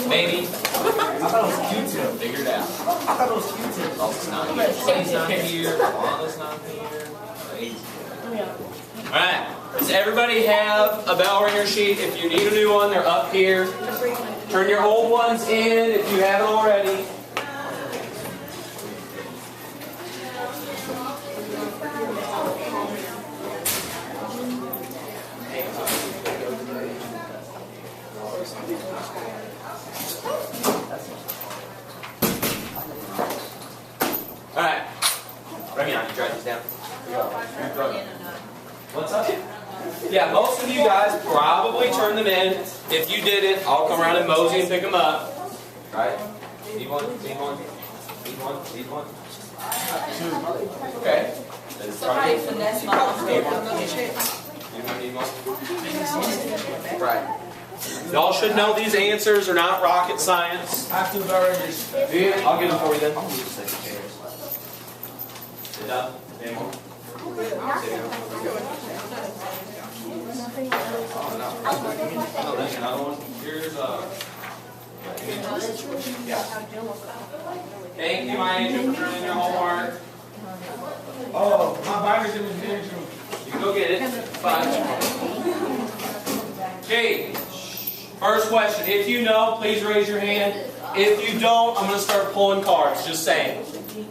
Maybe. I thought it was Q-tip. Figure it out. I thought it was Q-tip. Oh, it's not here. He's not here. Lana's not here. Alright. Does everybody have a bell ringer sheet? If you need a new one, they're up here. Turn your old ones in if you haven't already. Alright. Remy, on, you write these down. What's up? Yeah, most of you guys probably turned them in. If you didn't, I'll come around and mosey and pick them up. Right? Need one? Need one? Need one? Need one? Okay. Somebody finesse my Need one? Right. Y'all should know these answers are not rocket science. I have to verify. Yeah, I'll get them for you then. Sit down. Sit down. Oh, there's another one. Here's yeah. Thank you, my agent, for turning in your homework. Oh, my binder's in the room. You can go get it. Fine. Okay. First question. If you know, please raise your hand. If you don't, I'm going to start pulling cards. Just saying.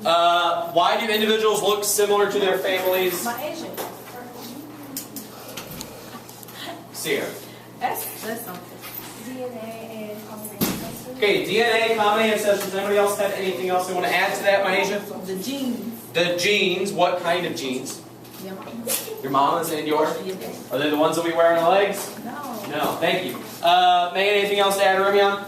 Why do individuals look similar to their families? My agent. Sierra. That's something. DNA and common ancestors. Okay, DNA, common ancestors. Anybody else have anything else they want to add to that, my agent? The genes. The genes. What kind of genes? Yeah. Your mama's and yours? Are they the ones that we wear on the legs? No. No, thank you. Megan, anything else to add, Remion?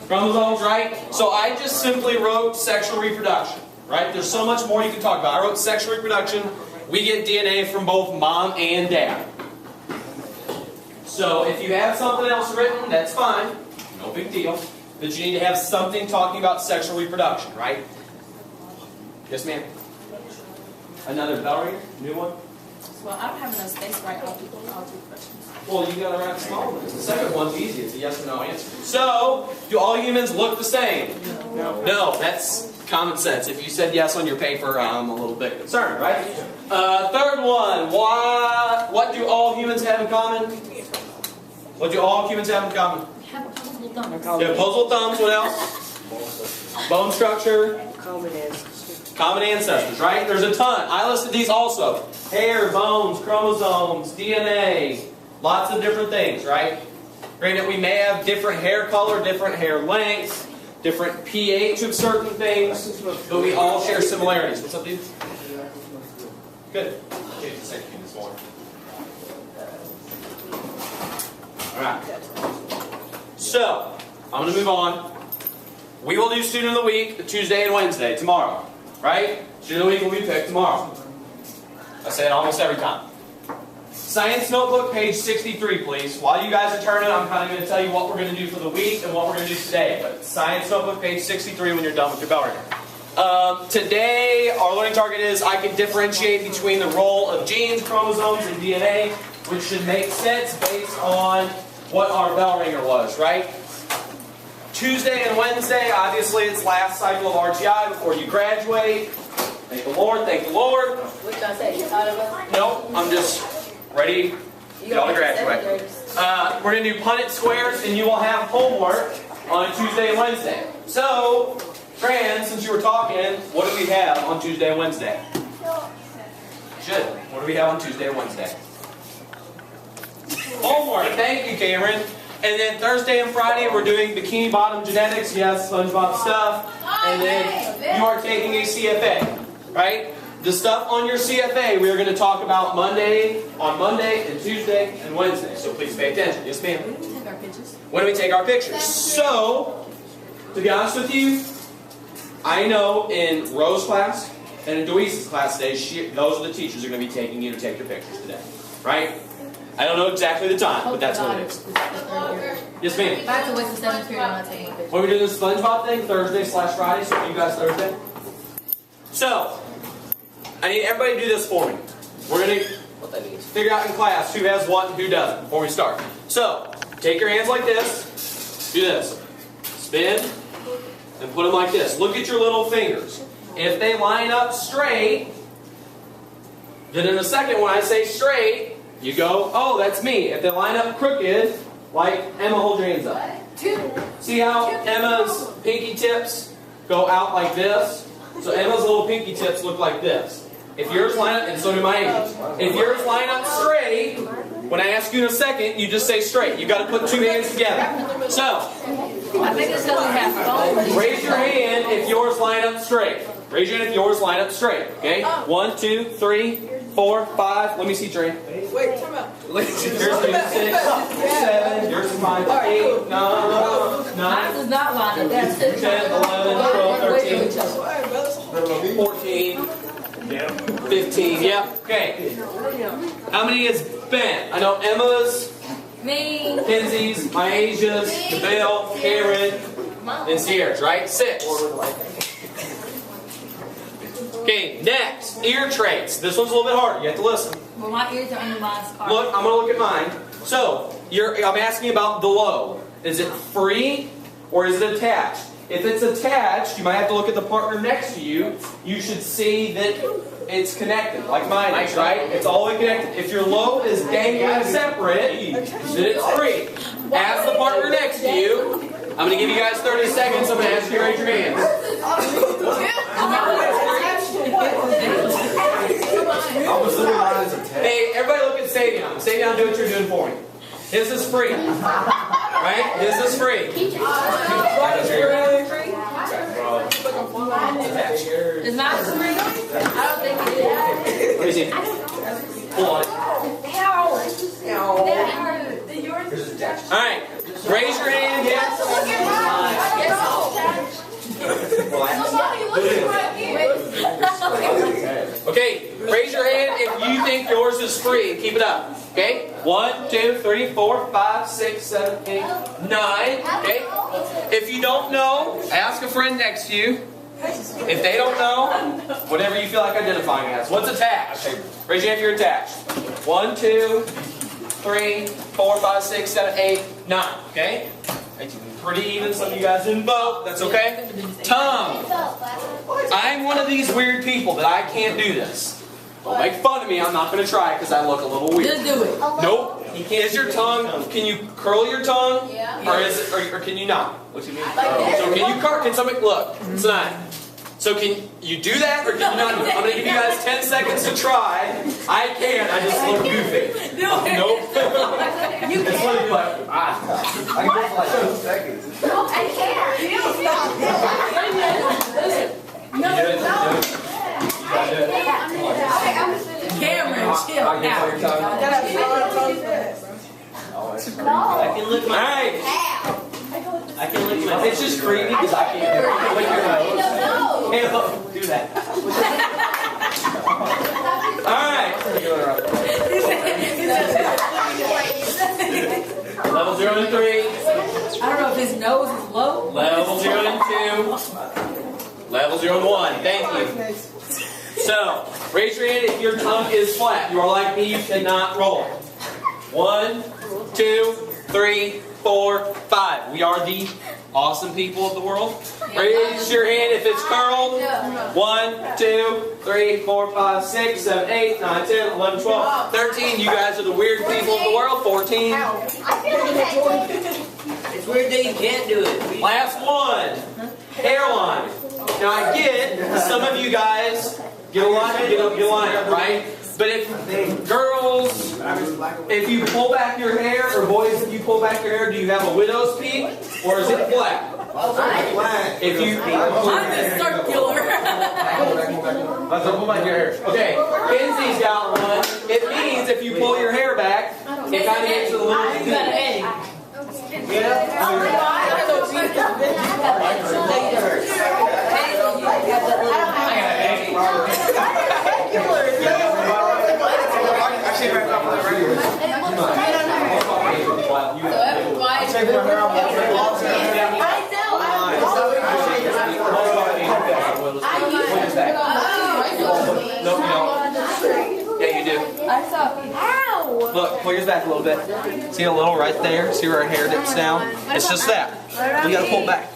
Chromosomes, right? So I just simply wrote sexual reproduction, right? There's so much more you can talk about. I wrote sexual reproduction. We get DNA from both mom and dad. So if you have something else written, that's fine. No big deal. But you need to have something talking about sexual reproduction, right? Yes, ma'am? Another bell ringer? New one? Well, I don't have enough space to write all two questions. Well, you gotta write small ones. The second one's easy. It's a yes or no answer. So, do all humans look the same? No. No, that's common sense. If you said yes on your paper, I'm a little bit concerned, right? Third one. What do all humans have in common? What do all humans have in common? We have opposable thumbs. They have opposable thumbs. What else? Bone structure. Common ancestors, right? There's a ton. I listed these also. Hair, bones, chromosomes, DNA. Lots of different things, right? Granted, we may have different hair color, different hair length, different pH of certain things, but we all share similarities. What's up, dude? Good. Okay, just a second this morning. Alright. So, I'm going to move on. We will do Student of the Week Tuesday and Wednesday, tomorrow. Right? Student of the Week will be picked tomorrow. I say it almost every time. Science notebook, page 63, please. While you guys are turning, I'm kind of going to tell you what we're going to do for the week and what we're going to do today. But science notebook, page 63, when you're done with your bell ringer. Today, our learning target is I can differentiate between the role of genes, chromosomes, and DNA, which should make sense based on what our bell ringer was, right? Tuesday and Wednesday, obviously, it's last cycle of RTI before you graduate. Thank the Lord, thank the Lord. What did I say? You tired of us? Nope, I'm just ready to go to graduate. We're going to do Punnett squares, and you will have homework on Tuesday and Wednesday. So, Fran, since you were talking, what do we have on Tuesday and Wednesday? Should. What do we have on Tuesday and Wednesday? Homework. Thank you, Cameron. And then Thursday and Friday, we're doing bikini bottom genetics. Yes, SpongeBob stuff. And then you are taking a CFA, right? The stuff on your CFA, we are going to talk about on Monday and Tuesday and Wednesday. So please pay attention. Yes, ma'am? When do we take our pictures? When do we take our pictures? So, to be honest with you, I know in Rose's class and in Deweese's class today, those are the teachers who are going to be taking you to take your pictures today. Right? I don't know exactly the time, but that's what it is. Yes, ma'am? If I have to wait for 7th period, I'm not taking a picture. When we do this SpongeBob thing, Thursday/Friday, so you guys Thursday. So, I need everybody to do this for me. We're going to figure out in class who has what and who doesn't before we start. So, take your hands like this. do this. Spin and put them like this. Look at your little fingers. If they line up straight, then in a second when I say straight, you go, oh, that's me. If they line up crooked, like Emma, hold your hands up. See how Emma's pinky tips go out like this? So Emma's little pinky tips look like this. If yours line up, and so do my ankles. If yours line up straight, when I ask you in a second, you just say straight. You got to put two hands together. So, I think it's because we have phones. raise your hand if yours line up straight. Raise your hand if yours line up straight. Okay? 1, 2, 3, 4, 5. Let me see your hand. Wait, come on. Here's 6, 7. Yours is 5, 8, 9, Mine does not line up. That's 10, 11, 12, 13, 14, 15. Yeah. Okay. How many is bent? I know Emma's, Me. Kenzie's, Myasia's, DeBelle, Karen, and Sierra's, right? 6. Okay, next, ear traits. This one's a little bit harder. You have to listen. Well, my ears are under my scarf. Look, I'm going to look at mine. So, I'm asking about the lobe. Is it free or is it attached? If it's attached, you might have to look at the partner next to you. You should see that it's connected, like mine is, right? It's all the way connected. If your lobe is dangling separate, then it's free. Ask the partner next to you. I'm going to give you guys 30 seconds. I'm going to ask you to raise your hands. Hey, everybody look at Savion. Savion, do what you're doing for me. His is free. Right? His is free. Is mine free? I don't think it is. Let me see. Pull on it. Alright. Raise your hand again. Okay, raise your hand if you think yours is free and keep it up. Okay? 1, 2, 3, 4, 5, 6, 7, 8, 9. Okay? If you don't know, ask a friend next to you. If they don't know, whatever you feel like identifying as. What's attached? Raise your hand if you're attached. 1, 2, 3, 4, 5, 6, 7, 8, 9. Okay? Pretty even. Some of you guys didn't vote. That's okay. Tongue. I'm one of these weird people that I can't do this. Don't make fun of me. I'm not going to try because I look a little weird. Just do it. Nope. Is your tongue? Can you curl your tongue? Yeah. Or is it? Or can you not? What do you mean? So can you curl? Can somebody look? It's not. So can you do that or can you not do it? I'm going to give you guys 10 seconds to try. I can't. I just look goofy. Nope. You It's can. like, I can go for like 2 seconds. I can't. You don't You do it. You gotta do it. Cameron, chill I can play your tongue. I can lick my. Alright. I can lick my. It's just creepy because I can't do it. Lick your nose. No. Hey, look, do that. Alright. Level 0 and 3. I don't know if his nose is low. Level 0 and 2. Level 0 and 1. Thank you. So, raise your hand if your tongue is flat. You are like me, you cannot roll. 1, 2, 3, 4, 5. We are the awesome people of the world. Raise your hand if it's curled. 1, 2, 3, 4, 5, 6, 7, 8, 9, 10, 11, 12, 13. You guys are the weird people of the world. 14. It's weird that you can't do it. Last one. Hairline. Now I get some of you guys get a line, right? But if girls, if you pull back your hair, or boys, if you pull back your hair, do you have a widow's peak, or is it flat? If you, Mine is circular. let's pull back your hair. Okay, Kenzie's got one. It means if you pull your hair back, it kind of gets to the You limit. got an egg. No, you don't. Yeah, you do. I saw. Ow! Look, pull yours back a little bit. See a little right there? See where her hair dips down? It's just that. We gotta pull back.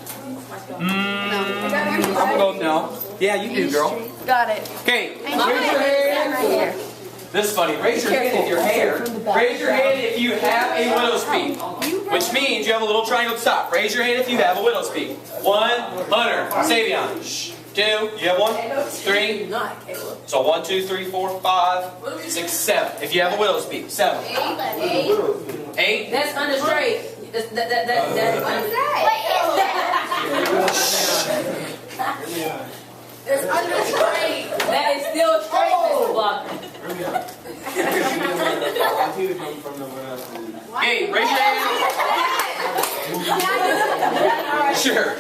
I'm gonna go no. Yeah, you do, girl. Got it. Okay, raise your hand. This is funny. Raise your hand if your hair. Raise your hand if you have a widow's peak, which means you have a little triangle at the top. Raise your hand if you have a widow's peak. 1, Hunter, Savion. 2, you have 1, 3. So 1, 2, 3, 4, 5, 6, 7. If you have a widow's peak, 7. 8. That's under straight. That's What is that? It's under straight. That is still straight, Mr. Blocker. Hey, raise your hand. Sure.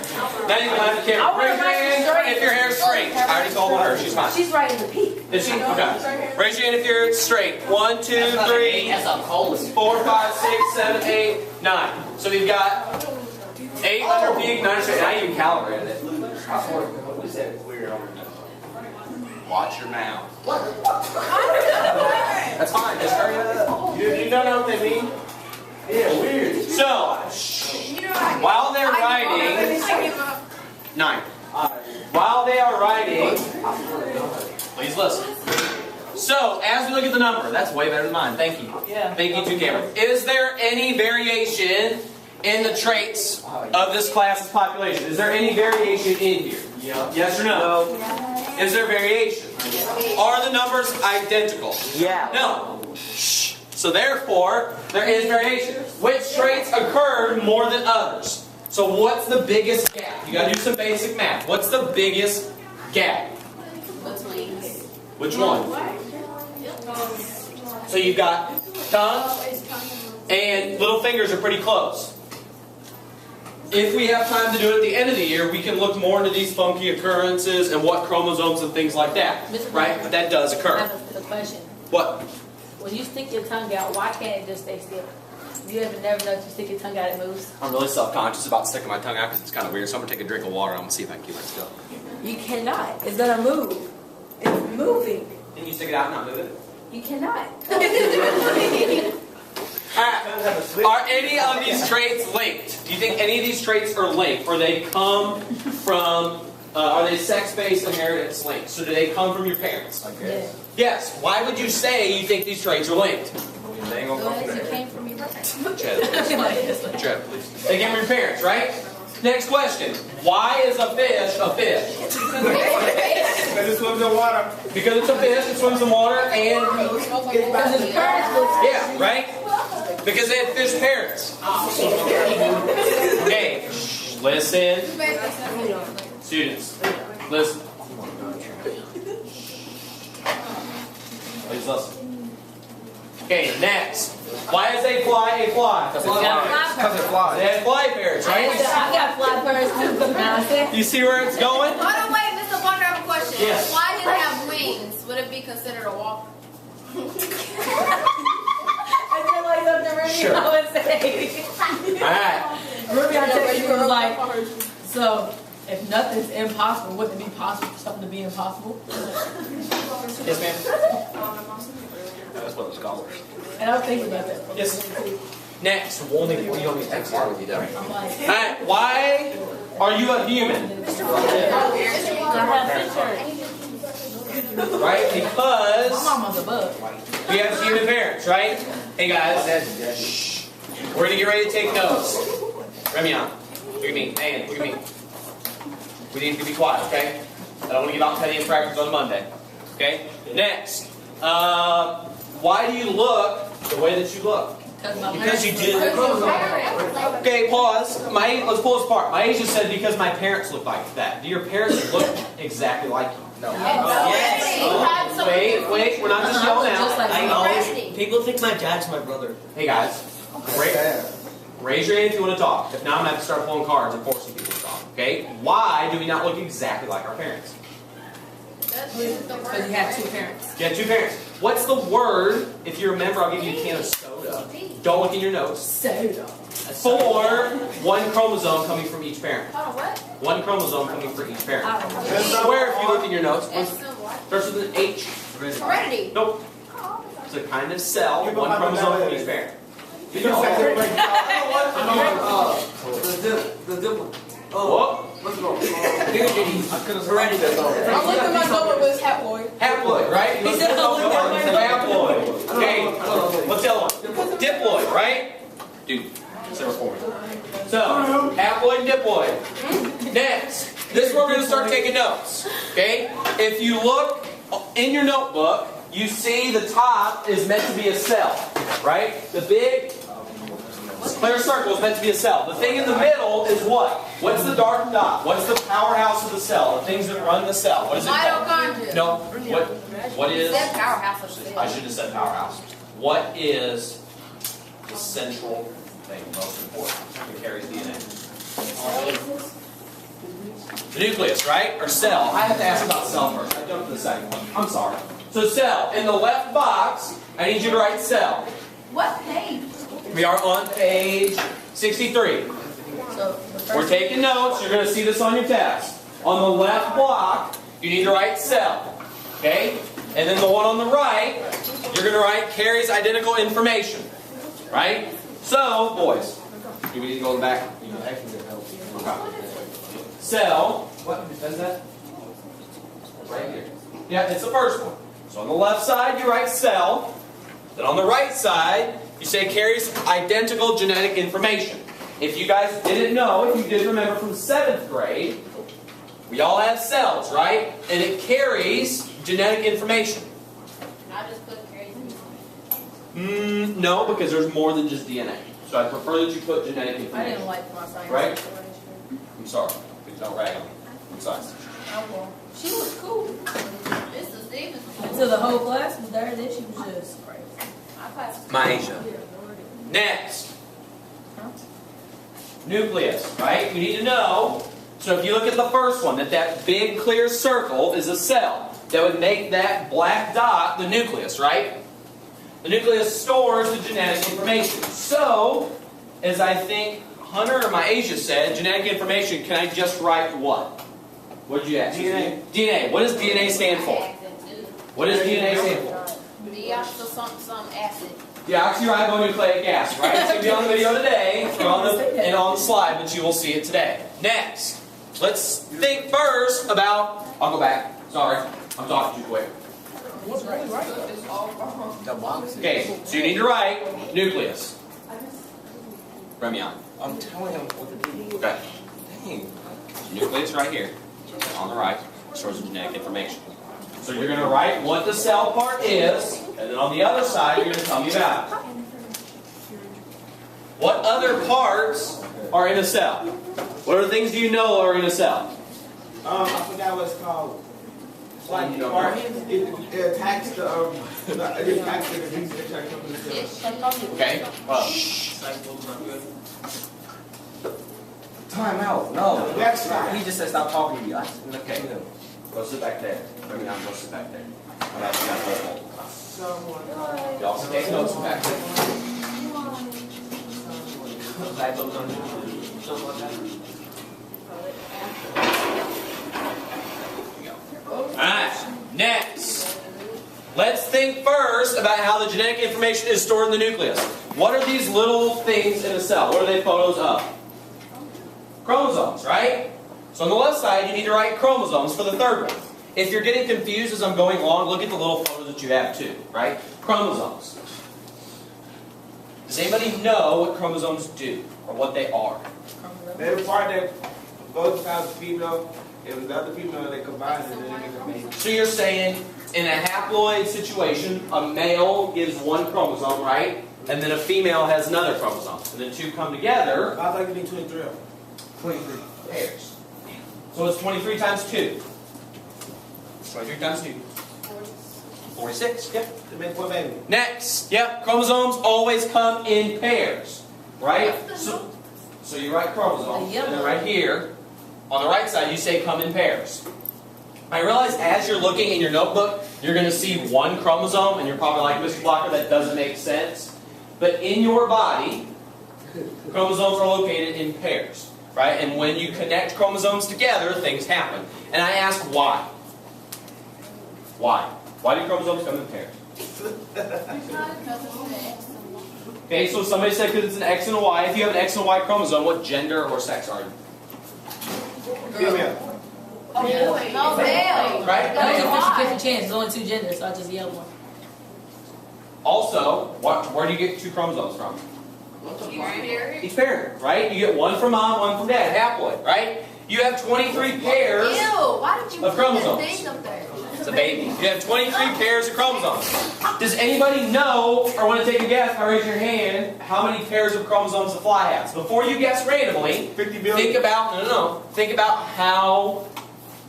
Not even behind the camera. Raise your hand if your hair is straight. I already called on her. She's fine. She's right in the peak. Is she? Okay. Raise your hand if you're straight. 1, 2, 3, 4, 5, 6, 7, 8, 9. So we've got 8 under peak, 9 straight. I even calibrated it. Watch your mouth. That's fine. Just hurry up. You don't know what they mean? Yeah, weird. So, while they're writing, 9. While they are writing, please listen. So, as we look at the number, that's way better than mine. Thank you. Yeah. Thank you, too, Cameron. Is there any variation in the traits of this class's population? Is there any variation in here? Yes or no? Is there variation? Are the numbers identical? Yeah. No. Shh. So therefore, there is variation. Which traits occurred more than others? So what's the biggest gap? You gotta do some basic math. What's the biggest gap? Which one? So you've got tongue and little fingers are pretty close. If we have time to do it at the end of the year, we can look more into these funky occurrences and what chromosomes and things like that. Right? But that does I occur. have a question. What? When you stick your tongue out, why can't it just stay still? You ever never know if you stick your tongue out, it moves? I'm really self-conscious about sticking my tongue out because it's kind of weird. So I'm going to take a drink of water. I'm going to see if I can keep it still. You cannot. It's gonna move. It's moving. Can you stick it out and not move it? You cannot. Alright. Are any of these traits linked? Do you think any of these traits are linked? Or they come from, are they sex-based inheritance linked? So do they come from your parents? Yeah. Yes. Why would you say you think these traits are linked? They came from your parents. Chad, please. They came from your parents, right? Next question. Why is a fish a fish? Because it swims in water. Because it's a fish, it swims in water, and... Because his parents look. Yeah, right? Because they had fish parents. Okay, listen. Students, listen. Please listen. Okay, next. Why is a fly a fly? Because it flies. They had fly parents, I right? got fly parents too. Now I said. You see where it's going? Hold on, wait, Mr. Wonder, I have a question. Yes. Why did it have wings? Would it be considered a walk? I feel like something Ruby Sure. always say. Alright. Ruby, I tell you, was like, so if nothing's impossible, wouldn't it be possible for something to be impossible? Yes, ma'am. That's what the scholars. And I was thinking about that. Yes. Next. You don't need to start with you, though. I'm like, Alright, why are you a human? I have pictures. Right? My Because mama's a bug. we have human parents, right? Hey guys, shh. We're gonna get ready to take notes. Remion, look at me. Ann, look at me. We need to be quiet, okay? I don't want to give out petty infractions on Monday. Okay? Next. Why do you look the way that you look? Because you did. Okay, pause. Let's pull this apart. My age just said because my parents look like that. Do your parents look exactly like you? No. Yes. Wait. We're not just yelling Just out. like I know. People think my dad's my brother. Hey guys, raise your hand if you want to talk. If not, I'm going to have to start pulling cards and forcing people to talk. Okay? Why do we not look exactly like our parents? Because you have two parents. You have two parents. What's the word? If you remember, I'll give you a can of soda. Don't look in your notes. Soda. For one chromosome coming from each parent. Hold on, what? One chromosome coming from each parent. I don't know. Square if you look in your notes. It's the what? Starts with an H. Heredity. Nope. It's a kind of cell. One chromosome from each parent. You know what? What's it called? Hereditary. I'm looking at my notebook, but it's haploid. Haploid, right? He said Haploid. Okay, what's the other one? Diploid, right? Dude, zero for me. So, haploid and diploid. Next, this is where we're going to start taking notes. Okay? If you look in your notebook, you see the top is meant to be a cell, right? The big clear circle is meant to be a cell. The thing in the middle is what? What's the dark dot? What's the powerhouse of the cell? The things that run the cell. What is it called? Mitochondria. No. What is? That powerhouse of the I should have said powerhouse. What is the central thing, most important, that carries DNA? The nucleus, right? Or cell. I have to ask about cell first. I jumped to the second one. I'm sorry. So cell. In the left box, I need you to write cell. What page? We are on page 63. So, We're taking notes. You're going to see this on your test. On the left block, you need to write cell. Okay? And then the one on the right, you're going to write carries identical information. Right? So, boys, do we need to go back? Okay. Cell. What is that? Right here. Yeah, it's the first one. So on the left side, you write cell. Then on the right side, you say carries identical genetic information. If you guys didn't know, if you did remember from 7th grade, we all have cells, right? And it carries genetic information. I just put carries. No, because there's more than just DNA. So I prefer that you put genetic I didn't information. like my science. Right? I'm sorry. Please don't rag on me. I'm sorry. I will. She was cool. Mr. Stevens. Until the whole class was there, then she was just crazy. I passed. Maisha. Next. Nucleus, right? You need to know. So if you look at the first one, that big clear circle is a cell. That would make that black dot the nucleus, right? The nucleus stores the genetic information. So, as I think Hunter or Maisha said, genetic information, can I just write what? What did you ask? DNA. DNA. What does DNA stand for? What does DNA stand for? Some acid. Deoxyribonucleic acid, right? It's going to be on the video today, or and on the slide, but you will see it today. Next, let's think first about, I'll go back, sorry, I'm talking too quick. Okay, so you need to write nucleus. Remion. I'm telling him what to do. Okay. Dang. Nucleus right here, on the right, stores the genetic information. So you're going to write what the cell part is, and then on the other side, you're going to tell me about it. What other parts are in a cell? What other things do you know are in a cell? I forgot what it's called. It's like it attacks the it attacks the disease that try to come to the cell. Okay. Time out. No. That's right. He just said stop talking to me. I said, Okay. Go sit back there. Remion, go sit back there. I'll have you guys hold it. Y'all can take notes from back there. Back those on something like that. Alright, next. Let's think first about how the genetic information is stored in the nucleus. What are these little things in a cell? What are they photos of? Chromosomes, right? So on the left side, you need to write chromosomes for the third one. If you're getting confused as I'm going along, look at the little photos that you have too, right? Chromosomes. Does anybody know what chromosomes do, or what they are? They're the part that both sides female and the other female they combine and then they make a baby. So you're saying, in a haploid situation, a male gives one chromosome, right? And then a female has another chromosome. And the two come together, I think you need 23. 23 pairs. So it's 23 times 2. 23 times 2. 46, yeah. To make one baby. Next, yeah, chromosomes always come in pairs, right? So you write chromosomes, and then right here, on the right side, you say come in pairs. I realize as you're looking in your notebook, you're going to see one chromosome, and you're probably like, Mr. Blocker, that doesn't make sense. But in your body, chromosomes are located in pairs, right? And when you connect chromosomes together, things happen. And I ask why? Why? Why do chromosomes come in pairs? Okay, so somebody said because it's an X and a Y. If you have an X and a Y chromosome, what gender or sex are you? Female. No, male. Right? That was a 50-50 chance. There's only 2 genders, so I just yelled one. Also, where do you get 2 chromosomes from? Here. Each parent, right? You get one from mom, one from dad, haploid, right? You have 23 pairs. Ew, why did you of put chromosomes. this thing up there? It's a baby. You have 23 pairs of chromosomes. Does anybody know or want to take a guess by raising your hand how many pairs of chromosomes a fly has? Before you guess randomly, 50 billion. think about think about how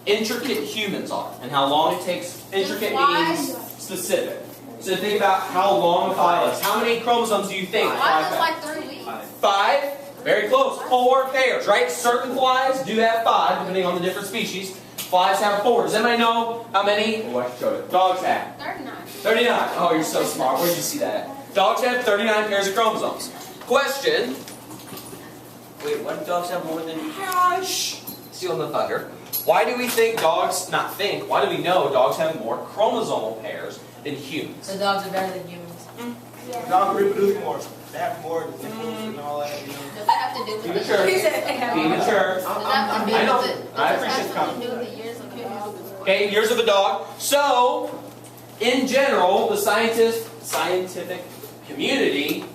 intricate humans are and how long it takes. Intricate means specific. So think about how long a fly is. How many chromosomes do you think? Why is it like 3 weeks? 5? Very close. 4 pairs, right? Certain flies do have 5, depending on the different species. Flies have 4. Does anybody know how many dogs have? 39. 39. Oh, you're so smart. Where did you see that at? Dogs have 39 pairs of chromosomes. Question. Wait, why do dogs have more than... Gosh. Stealing the thunder. Why do we think dogs, why do we know dogs have more chromosomal pairs than humans? So dogs are better than humans. Dogs reproduce more. They have more diseases and all that, you know. Does that have to do with Be the mature. He said they have Be more. mature. Does that have to do I know. with it? I Does appreciate that have to do with the years of kids? Okay, years of a dog. So, in general, the scientific community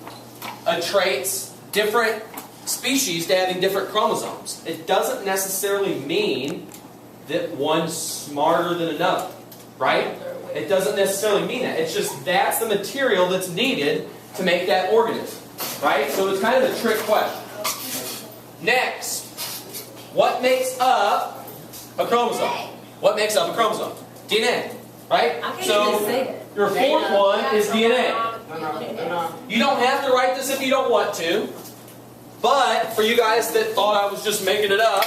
attributes different species to having different chromosomes. It doesn't necessarily mean that one's smarter than another, right? It doesn't necessarily mean that. It's just that's the material that's needed to make that organism, right? So it's kind of a trick question. Next, what makes up a chromosome? What makes up a chromosome? DNA, right? I can't So even say that. your fourth one is DNA. No. You don't have to write this if you don't want to, but for you guys that thought I was just making it up,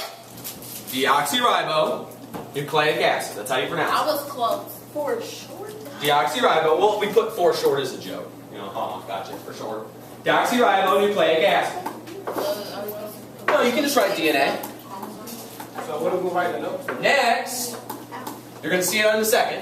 deoxyribonucleic acid. That's how you pronounce I it. was close. For short. Deoxyribo. Well, we put for short as a joke. You know, gotcha, for short. Deoxyribonucleic acid. No, you can just write DNA. So what do we write the notes? Next, you're going to see it in a second.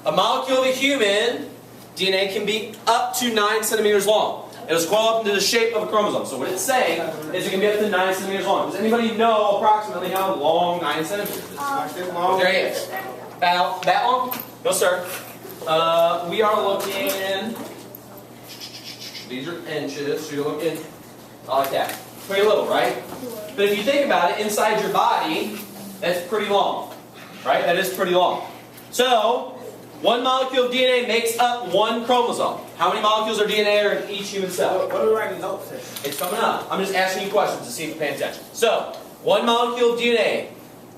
A molecule of a human DNA can be up to 9 centimeters long. It'll swell up into the shape of a chromosome. So what it's saying is it can be up to 9 centimeters long. Does anybody know approximately how long 9 centimeters is? Like this long? There he is. About that long? No, sir. We are looking. These are inches, so you're looking like that. Pretty little, right? But if you think about it, inside your body, that's pretty long, right? That is pretty long. So, one molecule of DNA makes up one chromosome. How many molecules of DNA are in each human cell? What do we write the notes in? It's coming up. I'm just asking you questions to see if you're paying attention. So, one molecule of DNA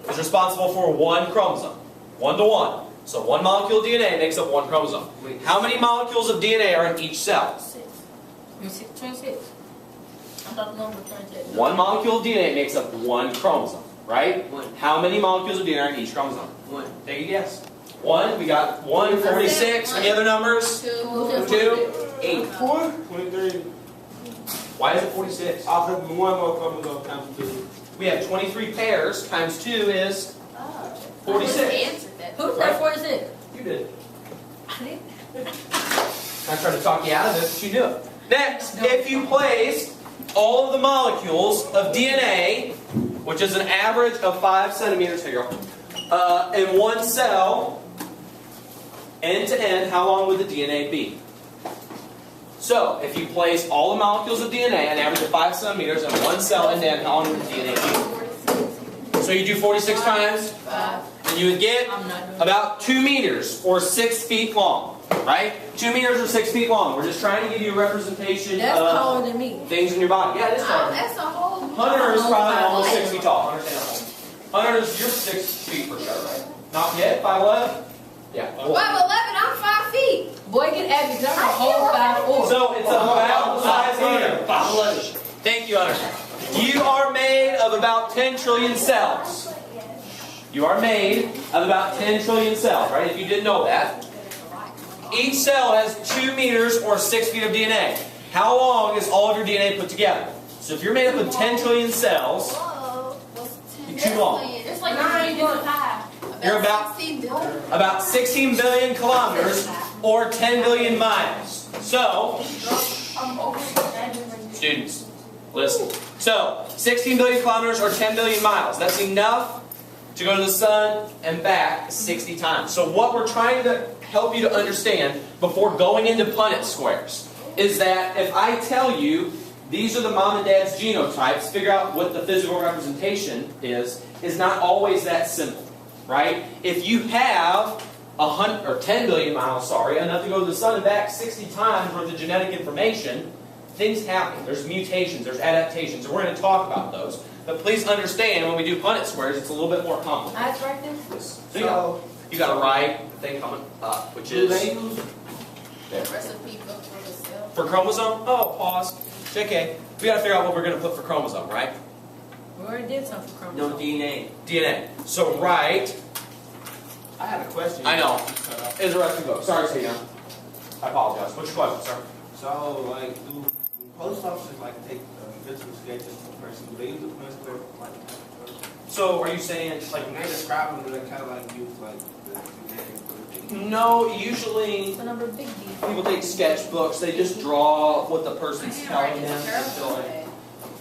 is responsible for one chromosome. 1 to 1. So one molecule of DNA makes up one chromosome. How many molecules of DNA are in each cell? 26. I thought the number was 26. One molecule of DNA makes up one chromosome, right? How many molecules of DNA are in each chromosome? 1. Take a guess. 1, we got 1, 46. Any other numbers? 2, 8. 4? 23. Why is it 46? I'll put one more chromosome times 2. We have 23 pairs times 2 is 46. Who said 46? You did. I didn't. I tried to talk you out of this, but you knew it. Next, if you place all of the molecules of DNA, which is an average of 5 centimeters, here you go, in one cell, end to end, how long would the DNA be? So, if you place all the molecules of DNA, an average of 5 centimeters, in one cell, end to end, how long would the DNA be? So you do 46 times, and you would get about 2 meters, or 6 feet long. Right? 2 meters or 6 feet long. We're just trying to give you a representation That's of taller than me. things in your body. Yeah, it is taller. That's a whole. Hunter is probably almost 6 feet tall. Hunter, you're 6 feet for sure, right? Not yet? 5'11"? Yeah. 5'11", I'm 5 feet. Boy, get at me, 'cause I'm a whole 5'4". So it's about the size here. 5'11". Thank you, Hunter. You are made of about 10 trillion cells. You are made of about 10 trillion cells, right? If you didn't know that. Each cell has 2 meters or 6 feet of DNA. How long is all of your DNA put together? So if you're made up of 10 trillion cells, Whoa. you're too long. It's like 9.5. You're about 16 billion kilometers or 10 billion miles. So, Students, listen. So, 16 billion kilometers or 10 billion miles. That's enough to go to the sun and back 60 times. So what we're trying to help you to understand before going into Punnett squares is that if I tell you these are the mom and dad's genotypes, figure out what the physical representation is not always that simple, right? If you have 100 or 10 billion miles, enough to go to the sun and back 60 times worth of genetic information, things happen. There's mutations, there's adaptations, and we're going to talk about those. But please understand, when we do Punnett squares, it's a little bit more complicated. I have to write this? So you got to write the thing coming up, which is Recipe book for the cell. for chromosome. Oh, pause. JK. We got to figure out what we're going to put for chromosome, right? We already did something for chromosome. No DNA. DNA. So write. I had a question. I know. Is a recipe book. Sorry, Stephen. I apologize. What's your question, sir? So, like, do post offices like take physical sketches of a person? Do they use the Punnett square for like? So are you saying Like when they describe them, do they kind of like use like the genetic? no? Usually The number big D. people take sketchbooks. They just draw what the person's telling them.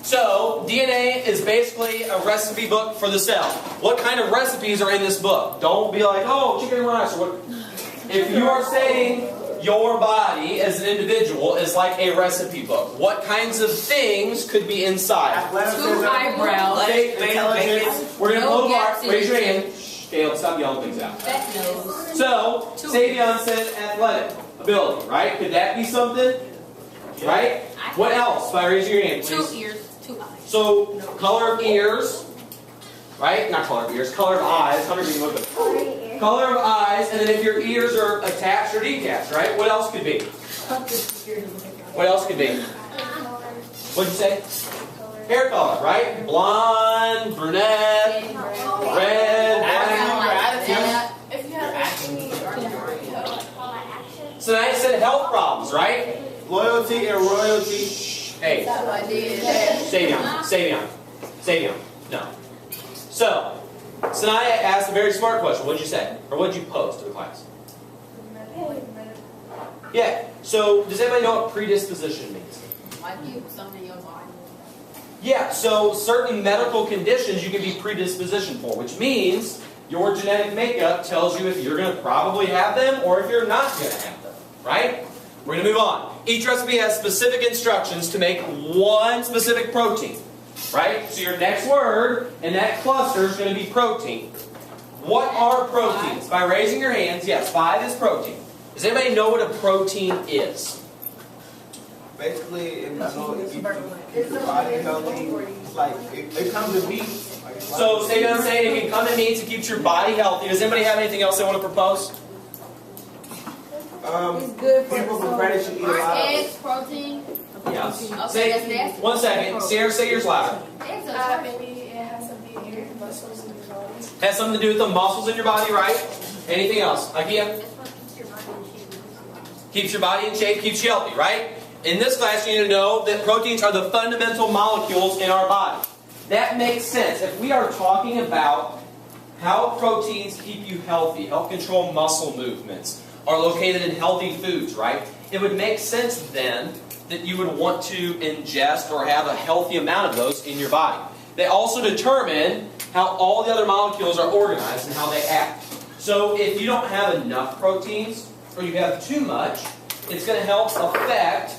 So, DNA is basically a recipe book for the cell. What kind of recipes are in this book? Don't be like, oh, chicken and rice. Or what. If you are saying your body as an individual is like a recipe book, what kinds of things could be inside? Two eyebrows. Intelligence. We're going to No blow gaps apart. in Raise your your hand. Shh, Caleb, stop yelling things out. That nose. So, Savion said athletic ability, right? Could that be something? Right? What else? By raising your hand, please. 2 ears, 2 eyes. So, color of ears, right? Not color of ears, color of eyes. Hunter, you can look at color of eyes, and then if your ears are attached or detached, right? What else could be? What else could be? What'd you say? Hair color, right? Blonde, brunette, red, black. If you have acne So now you said health problems, right? Loyalty and royalty. Hey, Savion. No. So, Sanaya asked a very smart question. What did you say? Or what did you post to the class? Yeah. So, does anybody know what predisposition means? like you, something in your body. Yeah, so certain medical conditions you can be predispositioned for, which means your genetic makeup tells you if you're going to probably have them or if you're not going to have them, right? We're going to move on. Each recipe has specific instructions to make one specific protein, right? So your next word in that cluster is going to be protein. What are proteins? By raising your hands, yes, 5 is protein. Does anybody know what a protein is? Basically, if you know, if you keep your body healthy, it's like it comes in meat. Like, So, say what I'm saying, it can come in meats, it keeps your body healthy. Does anybody have anything else they want to propose? People with credit should eat a lot Aren't of eggs protein? Yeah. Okay, Say, that's nasty. 1 second. Sierra, say yours louder. Eggs are protein. Maybe it has something to do with muscles in your body. Has something to do with the muscles in your body, right? Anything else? Ikea? It's what keeps your body in shape. Keeps your body in shape, keeps you healthy, right? In this class, you need to know that proteins are the fundamental molecules in our body. That makes sense. If we are talking about how proteins keep you healthy, help control muscle movements, are located in healthy foods, right? It would make sense then that you would want to ingest or have a healthy amount of those in your body. They also determine how all the other molecules are organized and how they act. So if you don't have enough proteins, or you have too much, it's going to help affect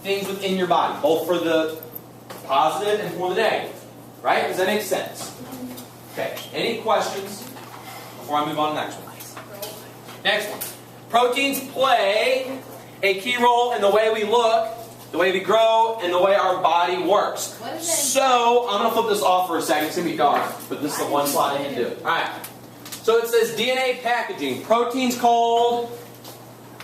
things within your body, both for the positive and for the negative. Right? Does that make sense? Okay. Any questions before I move on to the next one? Next one. Proteins play a key role in the way we look, the way we grow, and the way our body works. So, I'm going to flip this off for a second. It's going to be dark, but this is the one slide I can do. Alright. So it says DNA packaging. Proteins called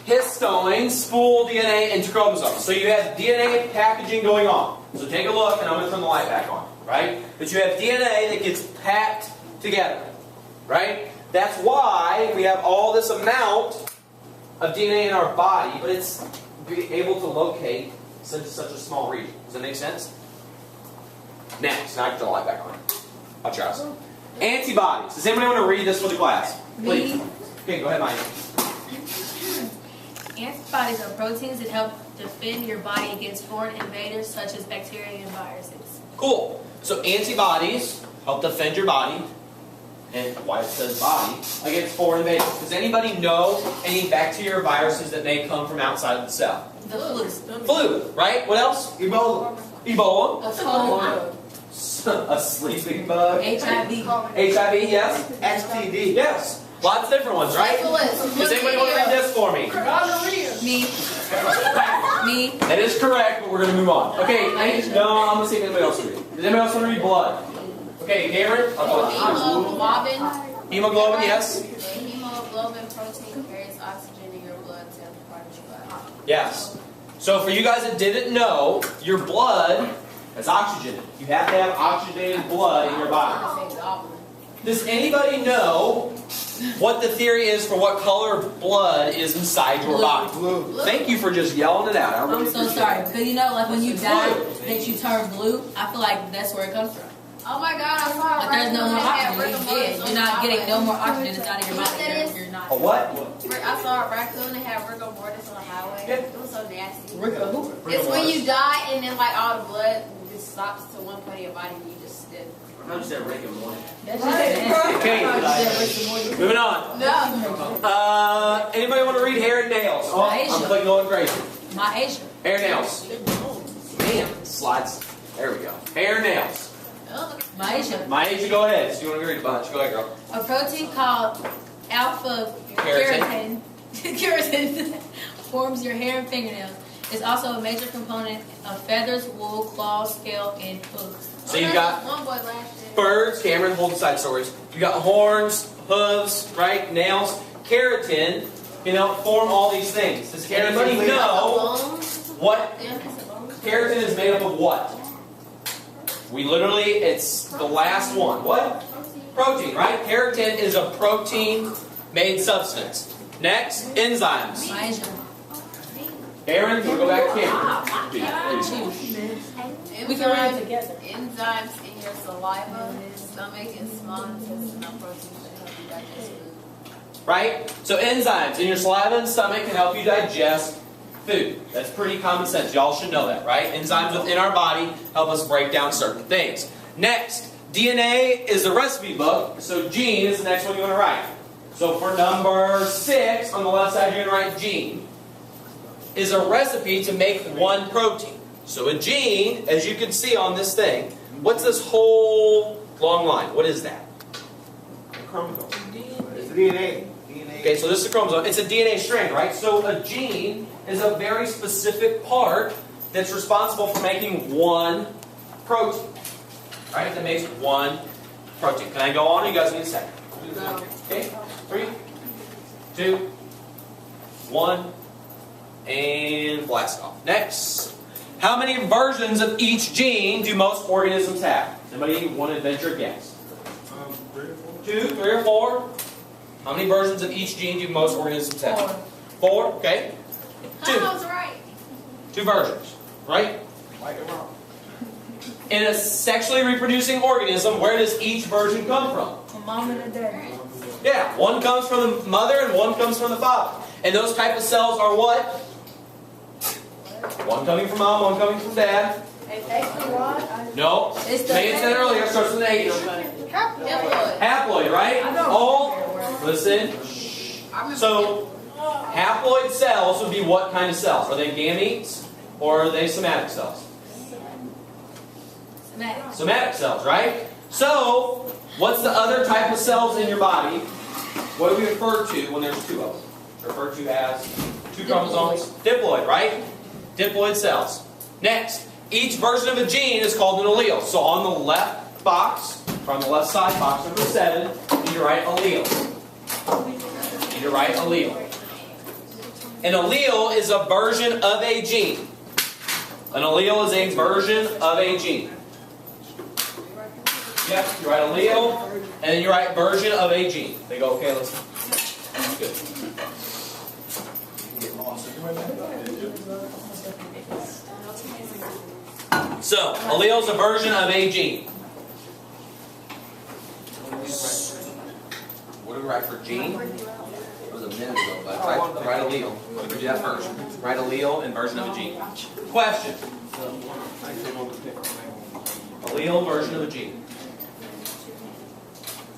histones spool DNA into chromosomes. So you have DNA packaging going on. So take a look, and I'm going to turn the light back on. Right? But you have DNA that gets packed together. Right? That's why we have all this amount of DNA in our body, but it's able to locate such a small region. Does that make sense? Next, now I can turn the light back on. Watch your eyes. Antibodies. Does anybody want to read this for the class? Please. Okay, go ahead, Mike. Antibodies are proteins that help defend your body against foreign invaders such as bacteria and viruses. Cool. So antibodies help defend your body, and why it says body, against foreign invaders. Does anybody know any bacteria or viruses that may come from outside of the cell? The flu. Flu, right? What else? Ebola. Ebola. A cold. A sleeping bug. HIV. HIV, yes. STD. Yes. Lots of different ones, right? Does anybody want to read this for me? Me. Me. That is correct, but we're going to move on. Okay, no, I'm going to see if anybody else can read. Does anybody else want to read blood? Okay, Cameron? Hemoglobin. Hemoglobin, yes. The hemoglobin protein carries oxygen in your blood to every part of your body. Yes. So for you guys that didn't know, your blood has oxygen in it. You have to have oxygenated blood in your body. Does anybody know what the theory is for what color of blood is inside your body? Blue. Thank you for just yelling it out. I really I'm so appreciate sorry. it. Because you know, like when you die, that you turn blue, I feel like that's where it comes from. Oh my God, I saw Like there's no more oxygen. You're not getting no more oxygen inside of your body. You're not. A what? I saw a raccoon that had rigor mortis on the highway. Yeah. It was so nasty. Who? It's when you die and then like all the blood just stops to one point of your body and you just sit. I just said Rick and Morty. That's just nasty. Okay, moving on. No. Anybody want to read hair and nails? Oh, I'm clicking going crazy. My Asia. Hair and nails. Man, slides. There we go. Hair and nails. My Asia. Maisha, go ahead. So you want to read a bunch? Go ahead, girl. A protein called alpha Keratin. keratin forms your hair and fingernails. It's also a major component of feathers, wool, claws, scale, and hooves. So you've got one boy last year. birds. Cameron, hold the side stories. You got horns, hooves, right? Nails. Keratin, form all these things. Does anybody know what keratin is made up of? What? It's the last one. What? Protein, right? Keratin is a protein-made substance. Next, enzymes. My Asia. Aaron, we'll go back to Cameron. We can read it together. Enzymes in your saliva, stomach, and small intestinal proteins that help you digest food. Right? So enzymes in your saliva and stomach can help you digest food. That's pretty common sense. Y'all should know that, right? Enzymes within our body help us break down certain things. Next, DNA is a recipe book. So gene is the next one you want to write. So for number 6, on the left side, you're going to write gene. Is a recipe to make one protein. So a gene, as you can see on this thing, what's this whole long line? What is that? Chromosome. It's DNA. Okay, so this is a chromosome. It's a DNA strand, right? So a gene is a very specific part that's responsible for making one protein. Right? That makes one protein. Can I go on or you guys need a second? No. Okay, 3, 2, 1, and blast off. Next. How many versions of each gene do most organisms have? Anybody want to venture a guess? 3 or 4. 2, 3, or 4? How many versions of each gene do most organisms have? 4, okay. 2. I was right. 2 versions, right? Right or wrong? In a sexually reproducing organism, where does each version come from? A mom and a dad. Yeah, one comes from the mother and one comes from the father. And those type of cells are what? One coming from mom, one coming from dad. No. Megan said earlier, it starts with an H. Haploid. Haploid, right? All, listen. So, haploid cells would be what kind of cells? Are they gametes or are they somatic cells? Somatic. Somatic cells, right? So, what's the other type of cells in your body? What do we refer to when there's 2 of them? Referred to as 2 chromosomes? Diploid, right? Diploid cells. Next, each version of a gene is called an allele. So on the left box, or on the left side, box number 7, you write allele. You write allele. An allele is a version of a gene. An allele is a version of a gene. Yep, you write allele, and then you write version of a gene. They go, okay, let's. Good. So, allele is a version of a gene. What do we write for gene? was a minute ago, but write allele. We do that first. Write allele and version of a gene. Question. Allele version of a gene.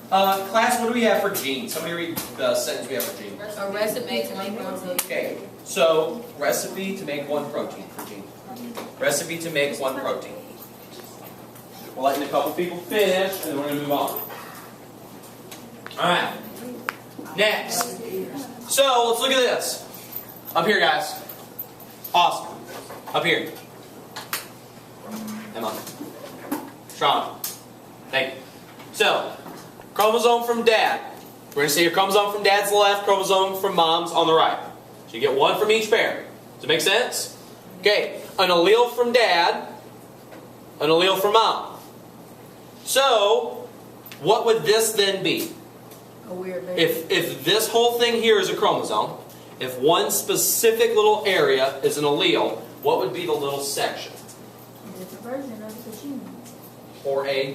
Class, what do we have for gene? Somebody read the sentence we have for gene. A recipe to make one protein. Okay, so recipe to make one protein for gene. Recipe to make one protein. We're letting a couple people finish, and then we're going to move on. Alright. Next. So, let's look at this. Up here, guys. Awesome. Up here. Emma. Sean. Thank you. So, chromosome from dad. We're going to say your chromosome from dad's left, chromosome from mom's on the right. So you get one from each pair. Does it make sense? Okay. An allele from dad, an allele from mom. So, what would this then be? A weird baby. If this whole thing here is a chromosome, if one specific little area is an allele, what would be the little section? A different version of the gene. Or a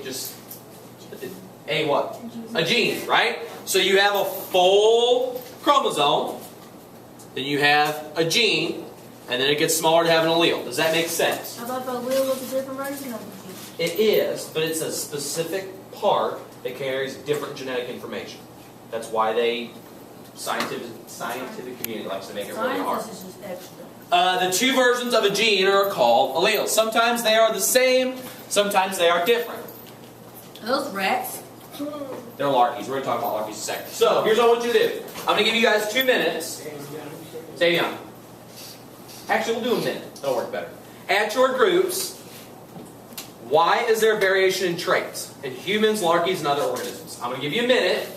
what? A gene, right? So you have a full chromosome, then you have a gene, and then it gets smaller to have an allele. Does that make sense? I thought the allele was a different version of the gene. It is, but it's a specific part that carries different genetic information. That's why the scientific community likes to make it really hard. Science is just extra. The two versions of a gene are called alleles. Sometimes they are the same, sometimes they are different. Are those rats? They're larkies. We're going to talk about larkies in a second. So, here's what I want you to do. I'm going to give you guys 2 minutes. Stay young. Actually, we'll do a minute. That'll work better. At your groups, why is there variation in traits in humans, larkies, and other organisms? I'm going to give you a minute.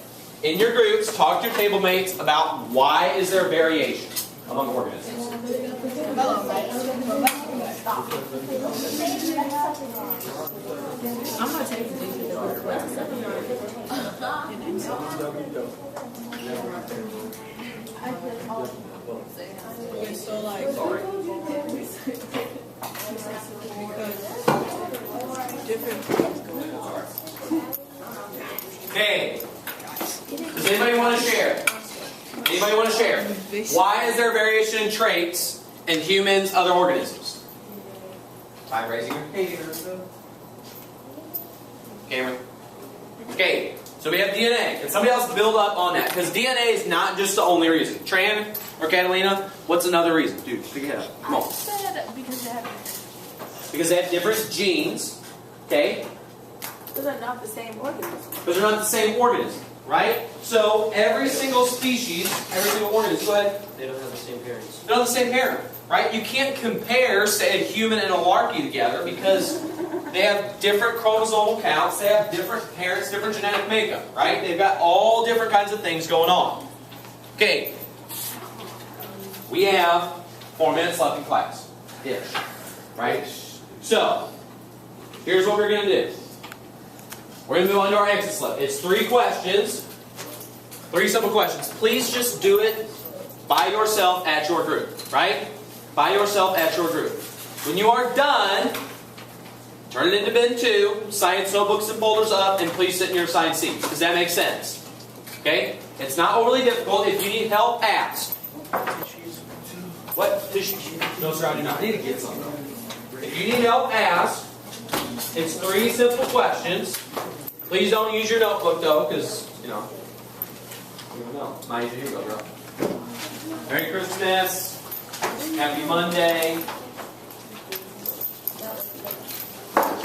In your groups, talk to your table mates about why is there variation among organisms. I'm not taking these. So like, Sorry. Okay. Does anybody want to share? Anybody want to share? Why is there variation in traits in humans, other organisms? By raising your hand. Cameron. Okay, so we have DNA. Can somebody else build up on that? Because DNA is not just the only reason. Tran or Catalina, what's another reason? Dude, stick it up. Come on. I said because they have Because they have different genes. Okay? those are not the same organism. But they're not the same organism. Right? So every single species, every single organism, go ahead. They don't have the same parents. They're not the same parent. Right? You can't compare, say, a human and a larky together because they have different chromosomal counts, they have different parents, different genetic makeup. Right? They've got all different kinds of things going on. Okay. We have 4 minutes left in class. Ish. Right? So, here's what we're going to do. We're going to move on to our exit slip. It's 3 questions. 3 simple questions. Please just do it by yourself at your group. Right? By yourself at your group. When you are done, turn it into bin 2, science notebooks and folders up, and please sit in your assigned seats. Does that make sense? Okay? It's not overly difficult. If you need help, ask. What? Tissues? No, sir, I do not. I need to get some. If you need help, ask. It's 3 simple questions. Please don't use your notebook, though, because, you know. You don't know. Might use your notebook, bro. Merry Christmas. Happy Monday.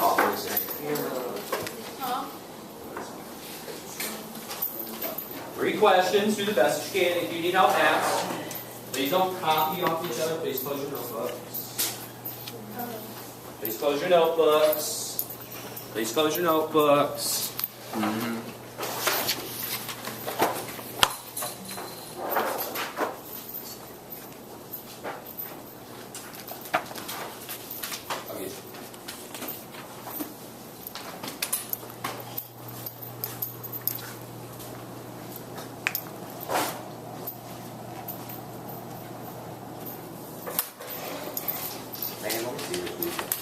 Oh, wait a second. 3 questions. Do the best you can. If you need help, ask. Please don't copy off each other. Please close your notebooks. Please close your notebooks. Please close your notebooks. Okay. Man, let me see this.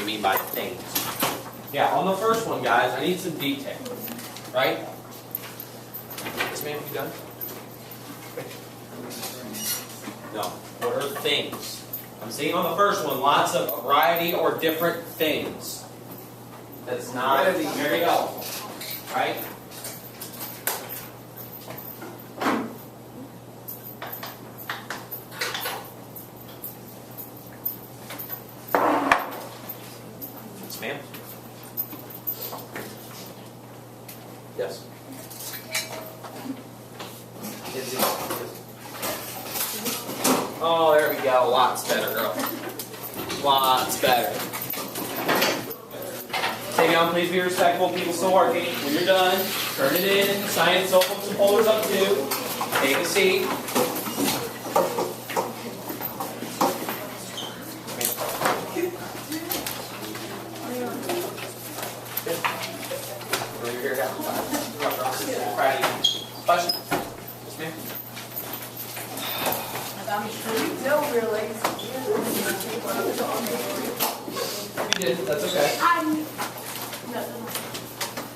you mean by things. Yeah, on the first one, guys, I need some detail. Right? Yes, ma'am, you done? No. What are things? I'm seeing on the first one lots of variety or different things. That's not very helpful. Right? Yes, ma'am? Yes. Oh, there we go. Lots better, girl. Lots better. Stay down, please be respectful. People still working. When you're done, turn it in. Sign it, so flip some folders up too. Take a seat. Roll your hair down. Question? Yes, ma'am? No, really. You did. That's okay.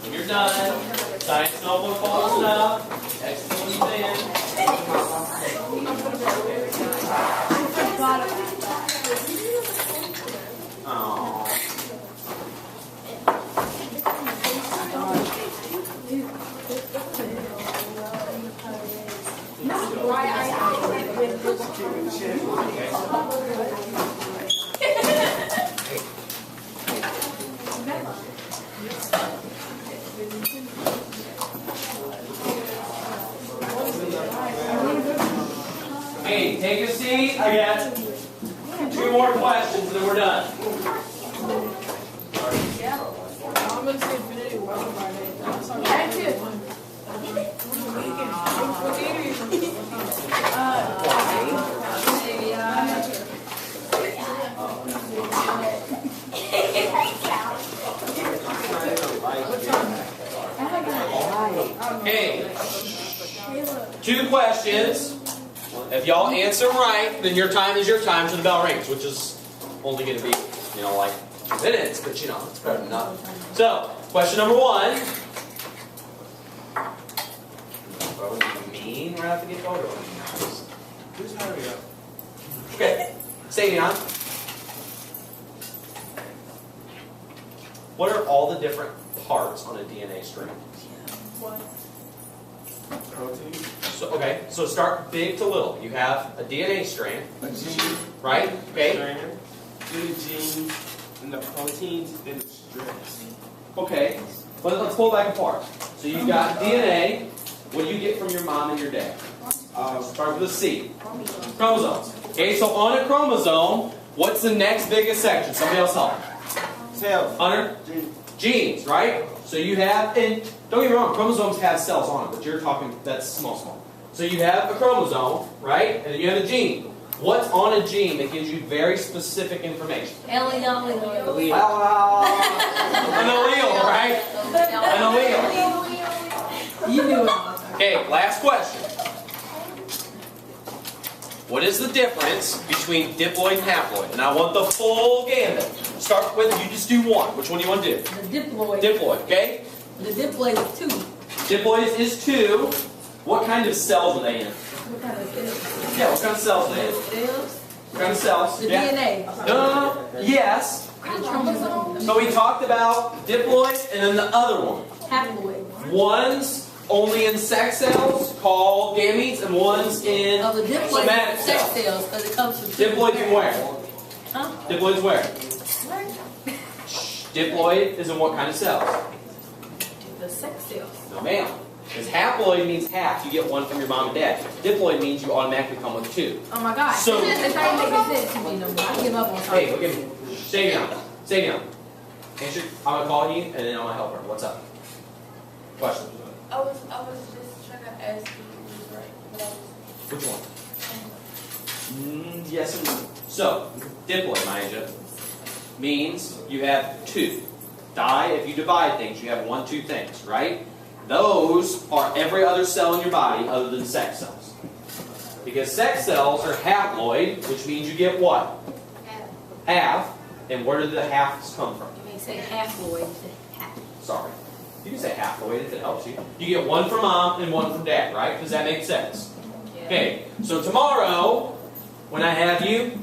When you're done, sign it, so flip folders up. Exit when you in. Aww. Hey, take a seat. I got 2 more questions and then we're done. I'm going to say Infinity War by name. Hey, 2 questions. If y'all answer right, then your time is your time till the bell rings, which is only going to be, like 2 minutes, but it's better than nothing. So, question number 1. What would you mean right out the get going? Just hurry up. Okay, Savion. What are all the different parts on a DNA strand? Protein. So start big to little. You have a DNA strand, A gene. right? Okay. Strand. Then the genes. And the proteins. Then the strands. Okay. Let's pull back apart. So you've got DNA. What do you get from your mom and your dad? Start with a C. Chromosomes. Okay, so on a chromosome, what's the next biggest section? Somebody else help. Cells. Hunter? Genes, right? So you have, and don't get me wrong, chromosomes have cells on it, but you're talking, that's small. So you have a chromosome, right? And then you have a gene. What's on a gene that gives you very specific information? An An allele, right? An allele. You knew it. Okay, last question. What is the difference between diploid and haploid? And I want the full gambit. Start with, you just do one. Which one do you want to do? The diploid. Diploid, okay? The diploid is 2. Diploid is 2. What kind of cells are they in? What kind of cells? Yeah, what kind of cells are they in? Cells? What kind of cells? The Yeah. DNA. No. Yes. So we talked about diploid and then the other one. Haploid. One's only in sex cells called gametes and one's in Oh, the diploid somatic is sex cells. cells because it comes from Diploid's in where? Huh? Diploid's where? Diploid is in what kind of cells? The sex cells. No, ma'am. Because haploid means half. You get one from your mom and dad. Diploid means you automatically come with 2. Oh my God. So- It's not even making sense to me no more. I give up on Hey, something. look at me. Stay down. Stay down. Answer. I'm going to call you and then I'm going to help her. What's up? Question. I was just trying to ask you if it was right, but I was. Which one? Yes and no. So, diploid, Maya, means you have 2. If you divide things, you have 1, 2 things, right? Those are every other cell in your body other than sex cells. Because sex cells are haploid, which means you get what? Half. And where did the halves come from? You may say half the way, you say half. Sorry. You can say half the way if it helps you. You get one from mom and one from dad, right? Does that make sense? Yeah. Okay, so tomorrow, when I have you,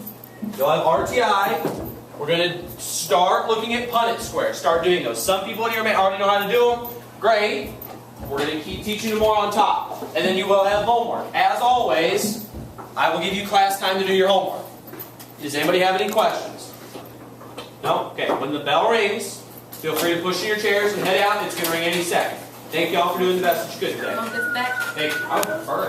you'll have RTI. We're going to start looking at Punnett squares. Start doing those. Some people in here may already know how to do them. Great. We're going to keep teaching you more on top. And then you will have homework. As always, I will give you class time to do your homework. Does anybody have any questions? No? Okay, when the bell rings, feel free to push in your chairs and head out. It's going to ring any second. Thank you all for doing the best that you could today. Want this back? Thank you. I would prefer it.